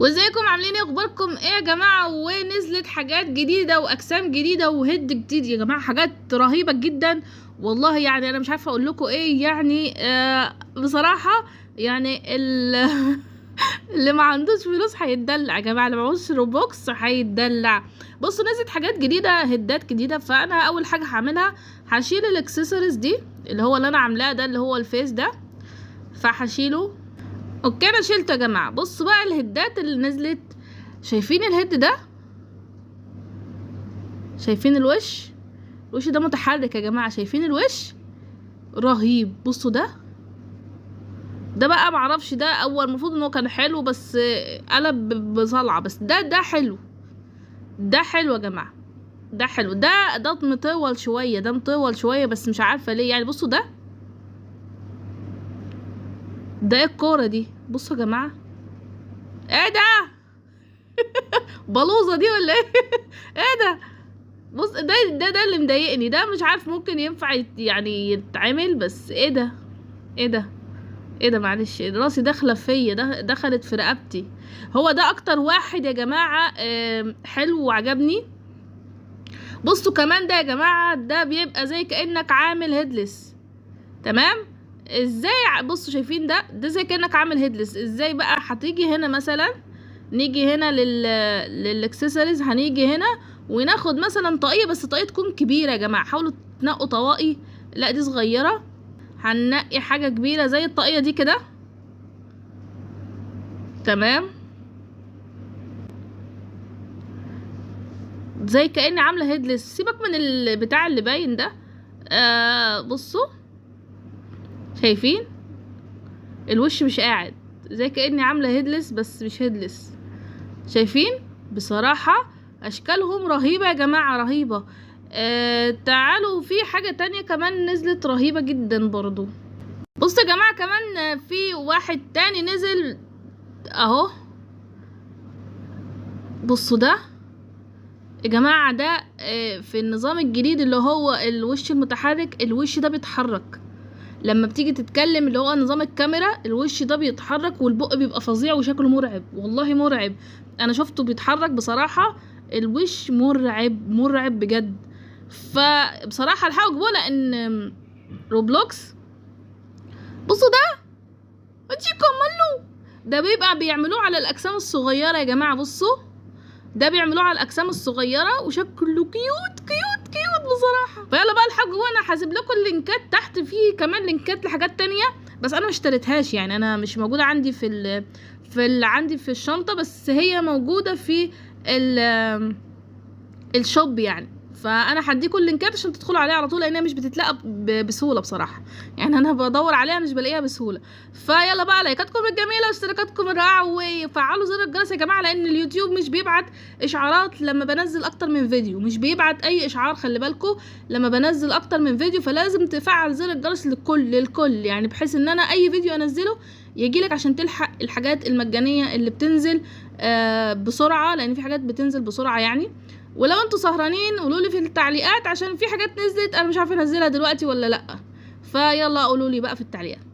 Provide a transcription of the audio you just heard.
وازيكم عاملين ايه؟ اخباركم ايه يا جماعه؟ ونزلت حاجات جديده واجسام جديده وهيد جديد يا جماعه، حاجات رهيبه جدا والله. يعني انا مش عارفه اقول لكم ايه. يعني بصراحه يعني اللي ما عندوش فلوس هيتدلع يا جماعه، اللي معهوش روبوكس هيتدلع. بصوا نزلت حاجات جديده، هدات جديده. فانا اول حاجه هعملها هشيل الاكسسوارز دي اللي هو اللي انا عاملاه ده، اللي هو الفيس ده، فهشيله. اوكي انا شلته يا جماعه. بصوا بقى الهدات اللي نزلت. شايفين الهد ده؟ شايفين الوش ده متحرك يا جماعه. شايفين الوش رهيب. بصوا ده بقى معرفش، ده اول المفروض ان هو كان حلو بس قلب بصلعه. بس ده حلو، ده حلو يا جماعه، ده حلو. ده مطول شويه، ده مطول شويه بس مش عارفه ليه. يعني بصوا ده ايه الكوره دي؟ بصوا يا جماعه، ايه ده؟ بلوزه دي ولا ايه؟ ايه ده؟ بص ده اللي مضايقني. ده مش عارف ممكن ينفع يعني يتعمل، بس ايه ده؟ ايه ده؟ معلش راسي داخله فيا، دخلت في رقبتي. هو ده اكتر واحد يا جماعه حلو وعجبني. بصوا كمان ده يا جماعه، ده بيبقى زي كانك عامل هيدلس. تمام؟ ازاي؟ بصوا شايفين ده زي كانك عامل هيدلس. ازاي بقى؟ هتيجي هنا مثلا، نيجي هنا للاكسسوارز، هنيجي هنا وناخد مثلا طاقية، بس طاقية تكون كبيرة يا جماعة. حاولوا تنقوا طواقي، لا دي صغيرة. هننقي حاجة كبيرة زي الطاقية دي كده. تمام، زي كأني عاملة هيدلس. سيبك من البتاع اللي باين ده. بصوا شايفين الوش مش قاعد، زي كأني عاملة هيدلس بس مش هيدلس. شايفين؟ بصراحة اشكالهم رهيبة يا جماعة، رهيبة. تعالوا في حاجة تانية كمان نزلت رهيبة جدا برضو. بصوا يا جماعة كمان في واحد تاني نزل اهو. بصوا ده يا جماعة، ده في النظام الجديد اللي هو الوش المتحرك. الوش ده بيتحرك لما بتيجي تتكلم، اللي هو نظام الكاميرا. الوش ده بيتحرك والبق بيبقى فظيع وشكله مرعب، والله مرعب. انا شفته بيتحرك بصراحة. الوش مرعب بجد. فبصراحة الحقوا جبوه، لان روبلوكس. بصوا ده كملوا. ده بيبقى بيعملوه على الاجسام الصغيرة يا جماعة. بصوا ده بيعملوه على الاجسام الصغيرة وشكله كيوت بصراحة. فيلا بقى الحاجة جوه. انا هسيب لكم اللينكات تحت، فيه كمان لينكات لحاجات تانية بس انا مشتريتهاش. يعني انا مش موجودة عندي عندي في الشنطة، بس هي موجودة في الشوب يعني. فانا هديكم اللينكات عشان تدخلوا عليها على طول، لانها مش بتتلاقى بسهوله بصراحه. يعني انا بدور عليها مش بلاقيها بسهوله. فيلا بقى لايكاتكم الجميله واشتراكاتكم الرائعه، وفعلوا زر الجرس يا جماعه، لان اليوتيوب مش بيبعت اشعارات لما بنزل اكتر من فيديو. مش بيبعت اي اشعار، خلي بالكم لما بنزل اكتر من فيديو. فلازم تفعل زر الجرس للكل يعني، بحيث ان انا اي فيديو انزله يجيلك عشان تلحق الحاجات المجانيه اللي بتنزل بسرعه، لان في حاجات بتنزل بسرعه يعني. ولو انتوا سهرانين قولولي في التعليقات، عشان في حاجات نزلت انا مش عارفه انزلها دلوقتي ولا لا. فيلا قولولي بقى في التعليقات.